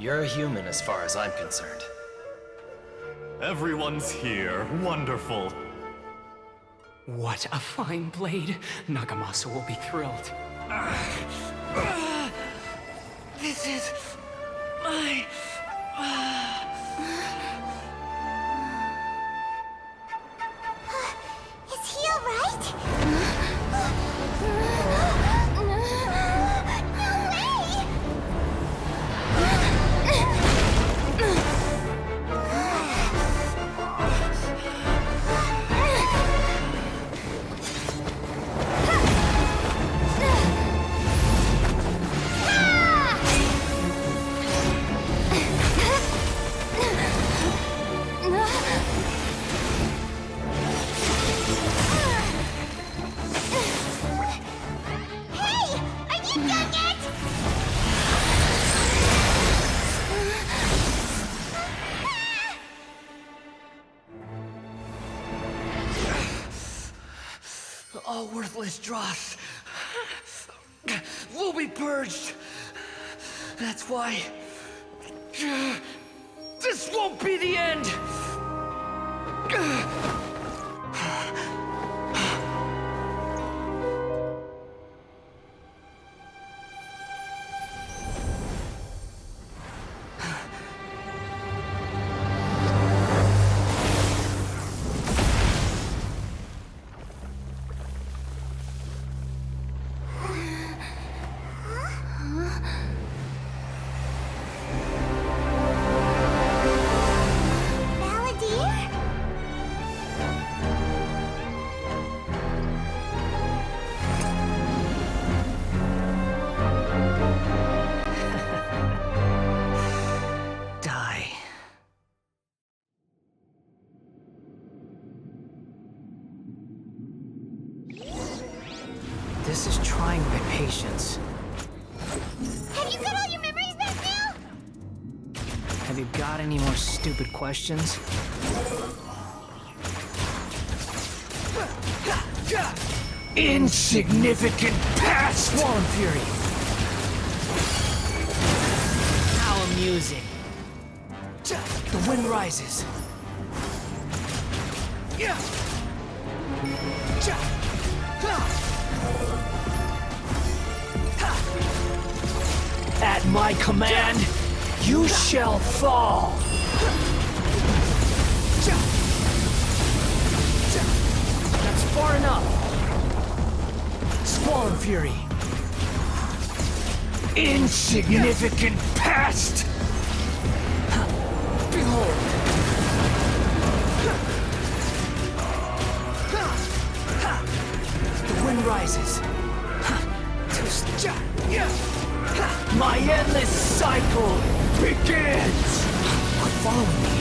You're a human as far as I'm concerned. Everyone's here. Wonderful. What a fine blade. Nagamasa will be thrilled. This is my... Is he alright? No way! Hey! Are you done yet? All worthless dross will be purged. That's why this won't be the end. Balladeer? Die. This is trying my patience. Have you got all your memories back now? Have you got any more stupid questions? Insignificant past! Swarm Fury! How amusing. The wind rises. At my command, you shall fall! That's far enough! Swarm Fury! Insignificant past! Behold! The wind rises. My endless cycle begins! Quit following me.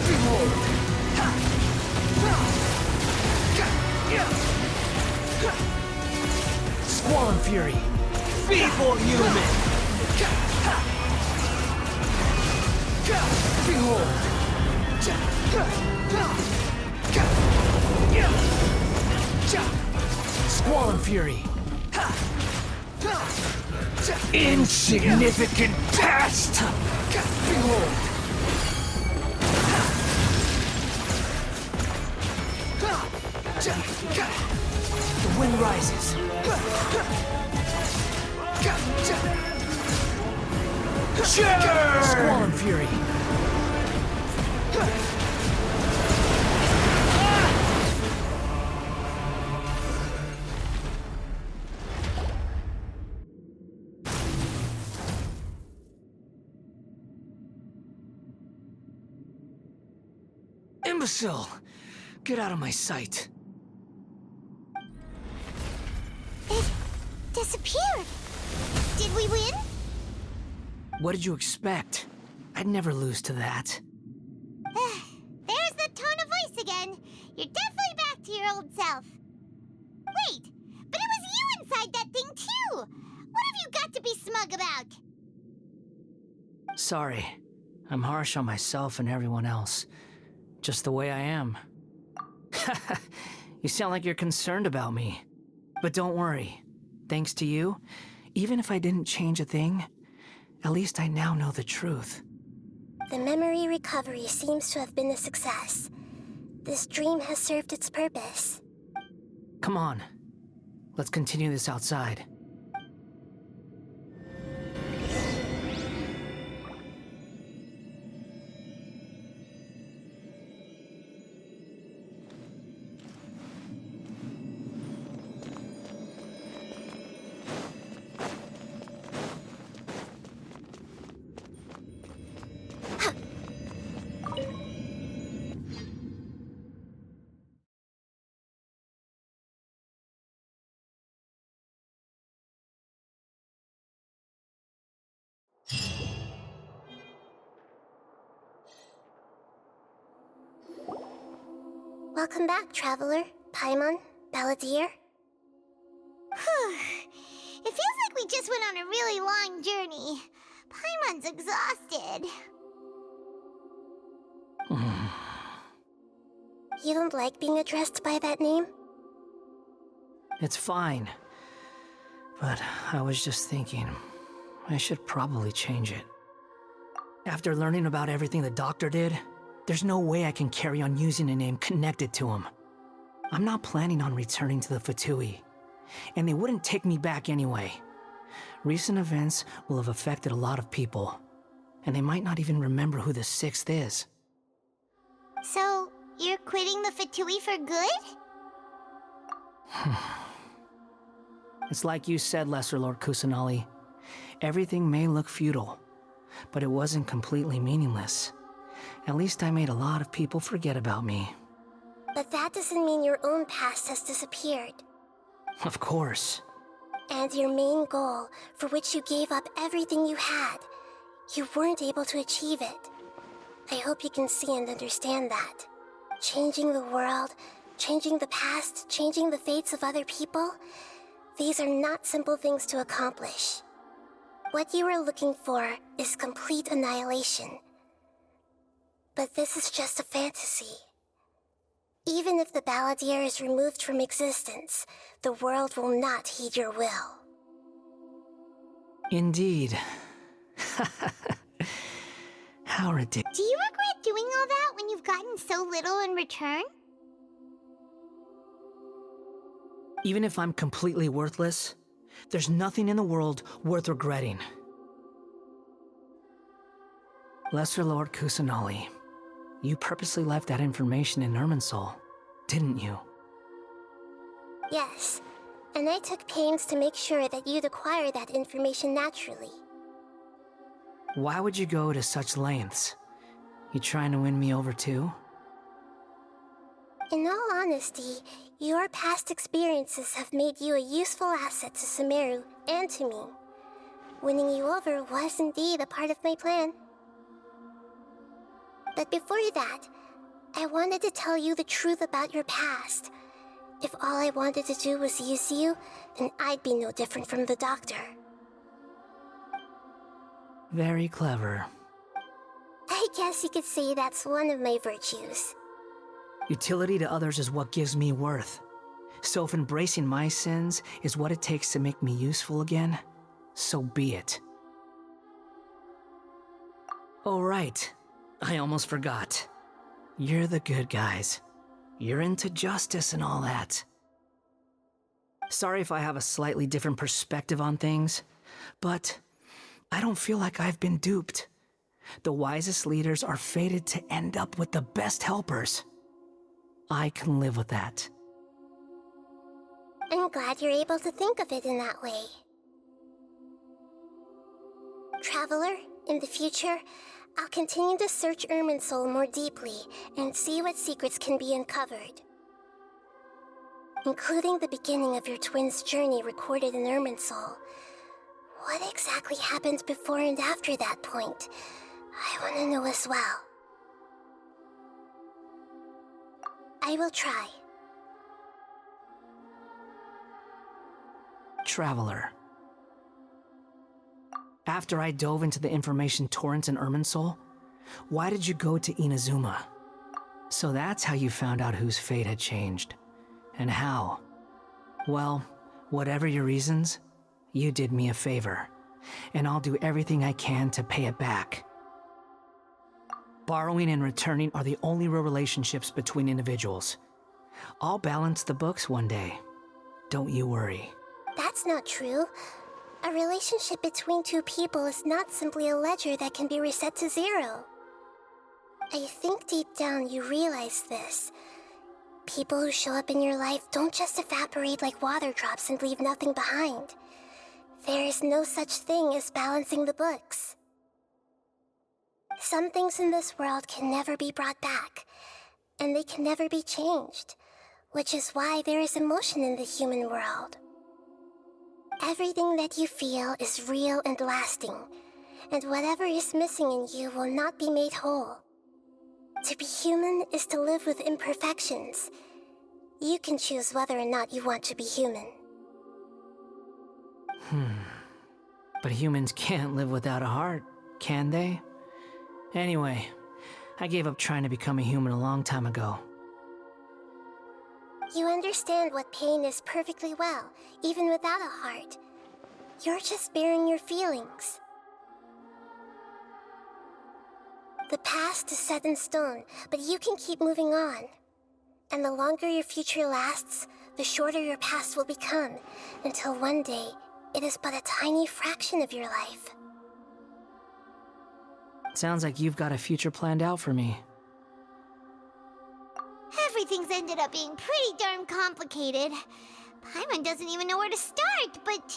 Behold! Squall Fury! Feeble human! Behold! Squall Fury! Insignificant past! Behold! The wind rises. Sure! Squall Fury! Imbecile! Get out of my sight. It disappeared. Did we win? What did you expect? I'd never lose to that. There's the tone of voice again. You're definitely back to your old self. Wait, but it was you inside that thing too. What have you got to be smug about? Sorry. I'm harsh on myself and everyone else. Just the way I am. You sound like you're concerned about me. But don't worry. Thanks to you, Even if I didn't change a thing, at least I now know the truth. The memory recovery seems to have been a success. This dream has served its purpose. Come on. Let's continue this outside. Welcome back, Traveler, Paimon, Balladeer. It feels like we just went on a really long journey. Paimon's exhausted. You don't like being addressed by that name? It's fine. But I was just thinking, I should probably change it. After learning about everything the doctor did, there's no way I can carry on using a name connected to him. I'm not planning on returning to the Fatui, and they wouldn't take me back anyway. Recent events will have affected a lot of people, and they might not even remember who the sixth is. So, you're quitting the Fatui for good? It's like you said, Lesser Lord Kusanali. Everything may look futile, but it wasn't completely meaningless. At least I made a lot of people forget about me. But that doesn't mean your own past has disappeared. Of course. And your main goal, for which you gave up everything you had, you weren't able to achieve it. I hope you can see and understand that. Changing the world, changing the past, changing the fates of other people, these are not simple things to accomplish. What you are looking for is complete annihilation. But this is just a fantasy. Even if the Balladeer is removed from existence, the world will not heed your will. Indeed. How ridiculous. Do you regret doing all that when you've gotten so little in return? Even if I'm completely worthless, there's nothing in the world worth regretting. Lesser Lord Kusanali, you purposely left that information in Irminsul, didn't you? Yes, and I took pains to make sure that you'd acquire that information naturally. Why would you go to such lengths? You trying to win me over too? In all honesty, your past experiences have made you a useful asset to Sumeru and to me. Winning you over was indeed a part of my plan. But before that, I wanted to tell you the truth about your past. If all I wanted to do was use you, then I'd be no different from the doctor. Very clever. I guess you could say that's one of my virtues. Utility to others is what gives me worth. So if embracing my sins is what it takes to make me useful again, so be it. Oh right, I almost forgot. You're the good guys. You're into justice and all that. Sorry if I have a slightly different perspective on things, but I don't feel like I've been duped. The wisest leaders are fated to end up with the best helpers. I can live with that. I'm glad you're able to think of it in that way. Traveler, in the future, I'll continue to search Irminsul more deeply and see what secrets can be uncovered. Including the beginning of your twins' journey recorded in Irminsul. What exactly happened before and after that point? I want to know as well. I will try. Traveler. After I dove into the information torrents in Irminsul, why did you go to Inazuma? So that's how you found out whose fate had changed. And how? Well, whatever your reasons, You did me a favor, and I'll do everything I can to pay it back. Borrowing and returning are the only real relationships between individuals. I'll balance the books one day. Don't you worry. That's not true. A relationship between two people is not simply a ledger that can be reset to zero. I think deep down you realize this. People who show up in your life don't just evaporate like water drops and leave nothing behind. There is no such thing as balancing the books. Some things in this world can never be brought back, and they can never be changed, which is why there is emotion in the human world. Everything that you feel is real and lasting, and whatever is missing in you will not be made whole. To be human is to live with imperfections. You can choose whether or not you want to be human. But humans can't live without a heart, can they? Anyway, I gave up trying to become a human a long time ago. You understand what pain is perfectly well, even without a heart. You're just bearing your feelings. The past is set in stone, but you can keep moving on. And the longer your future lasts, the shorter your past will become, until one day, it is but a tiny fraction of your life. Sounds like you've got a future planned out for me. Everything's ended up being pretty darn complicated. Paimon doesn't even know where to start, but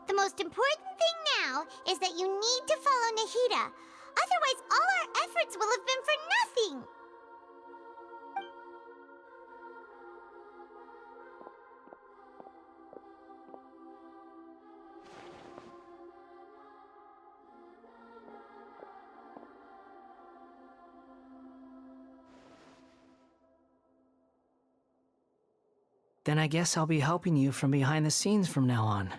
the most important thing now is that you need to follow Nahida. Otherwise, all our efforts will have been for nothing. Then I guess I'll be helping you from behind the scenes from now on.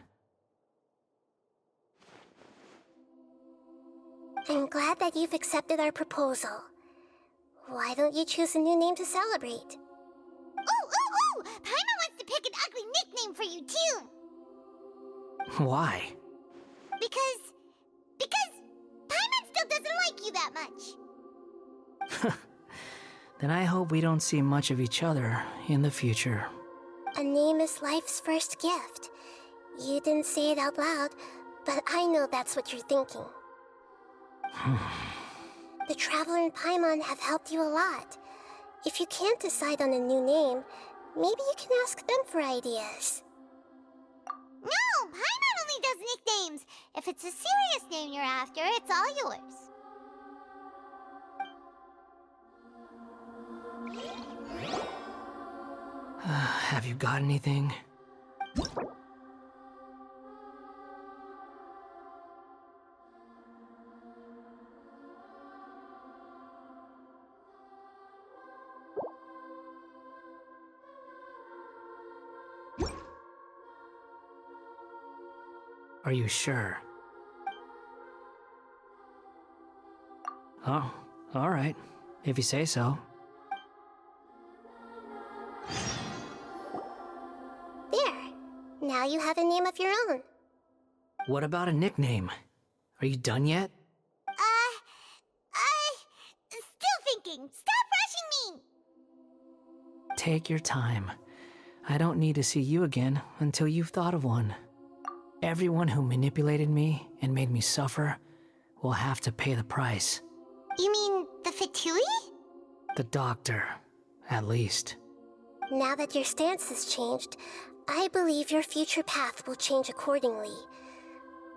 I'm glad that you've accepted our proposal. Why don't you choose a new name to celebrate? Ooh! Paimon wants to pick an ugly nickname for you, too! Why? Because Paimon still doesn't like you that much. Then I hope we don't see much of each other in the future. A name is life's first gift. You didn't say it out loud, but I know that's what you're thinking. The Traveler and Paimon have helped you a lot. If you can't decide on a new name, maybe you can ask them for ideas. No! Paimon only does nicknames! If it's a serious name you're after, it's all yours. Have you got anything? Are you sure? Oh, all right. If you say so. There. Now you have a name of your own. What about a nickname? Are you done yet? Still thinking. Stop rushing me! Take your time. I don't need to see you again until you've thought of one. Everyone who manipulated me and made me suffer will have to pay the price. You mean the Fatui? The doctor, at least. Now that your stance has changed, I believe your future path will change accordingly.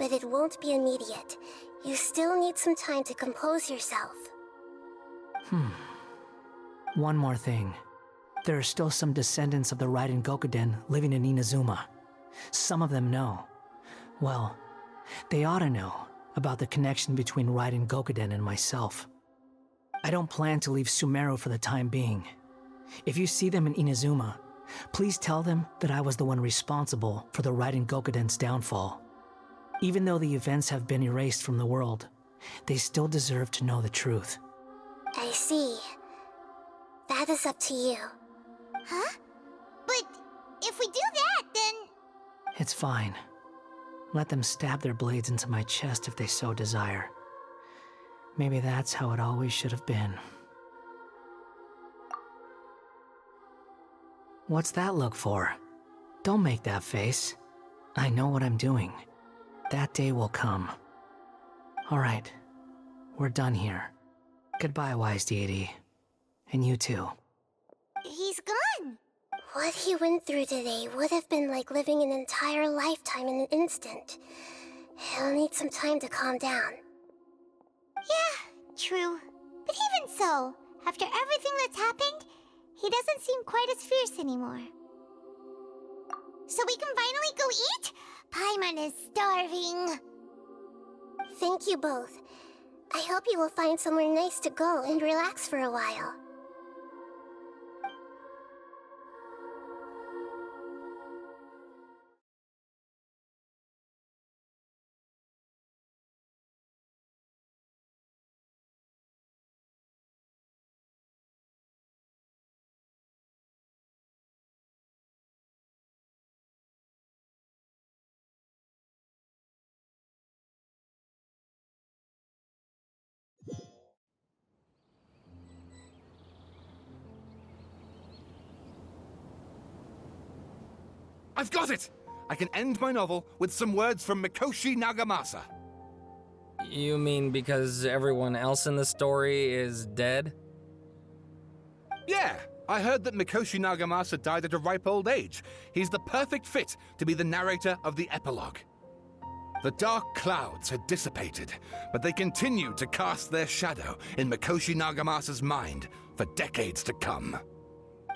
But it won't be immediate. You still need some time to compose yourself. One more thing. There are still some descendants of the Raiden Gokuden living in Inazuma. Some of them know. Well, they ought to know about the connection between Raiden Gokuden and myself. I don't plan to leave Sumeru for the time being. If you see them in Inazuma, please tell them that I was the one responsible for the Raiden Gokuden's downfall. Even though the events have been erased from the world, they still deserve to know the truth. I see. That is up to you. Huh? But if we do that, then... It's fine. Let them stab their blades into my chest if they so desire. Maybe that's how it always should have been. What's that look for? Don't make that face. I know what I'm doing. That day will come. Alright, we're done here. Goodbye, wise deity. And you too. He's gone. What he went through today would have been like living an entire lifetime in an instant. He'll need some time to calm down. Yeah, true. But even so, after everything that's happened, he doesn't seem quite as fierce anymore. So we can finally go eat? Paimon is starving. Thank you both. I hope you will find somewhere nice to go and relax for a while. I've got it! I can end my novel with some words from Mikoshi Nagamasa. You mean because everyone else in the story is dead? Yeah, I heard that Mikoshi Nagamasa died at a ripe old age. He's the perfect fit to be the narrator of the epilogue. The dark clouds had dissipated, but they continued to cast their shadow in Mikoshi Nagamasa's mind for decades to come.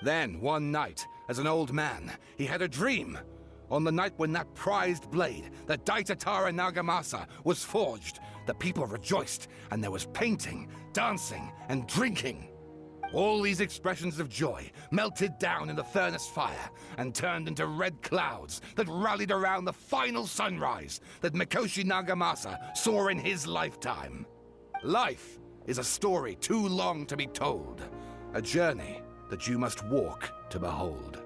Then, one night, as an old man, he had a dream. On the night when that prized blade, the Daitatara Nagamasa, was forged, the people rejoiced, and there was painting, dancing, and drinking. All these expressions of joy melted down in the furnace fire and turned into red clouds that rallied around the final sunrise that Mikoshi Nagamasa saw in his lifetime. Life is a story too long to be told, a journey that you must walk to behold.